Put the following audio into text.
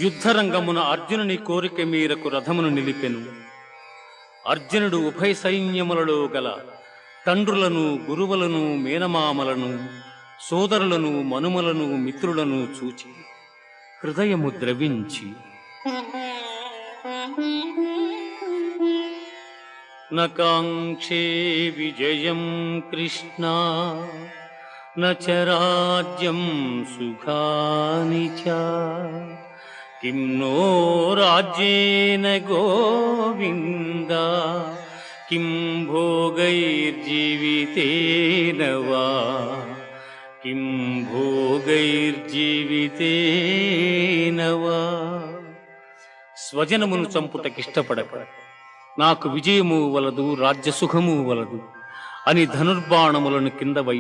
యుద్ధరంగమున అర్జునుని కోరిక మేరకు రథమును నిలిపెను. అర్జునుడు ఉభయ సైన్యములలో గల తండ్రులను, గురువులను, మేనమామలను, సోదరులను, మనుమలను, మిత్రులను చూచి హృదయము ద్రవించి నకాంక్షే విజయం కృష్ణ నచ రాజ్యం సుఖాని చ కిం నో రాజ్యేన గోవింద కిం భోగైర్జీవితేన వా కిం భోగైర్జీవితేన వా. స్వజనమును చంపుటకిష్టపడక నాకు విజయము వలదు, రాజ్యసుఖము వలదు అని ధనుర్బాణములను కింద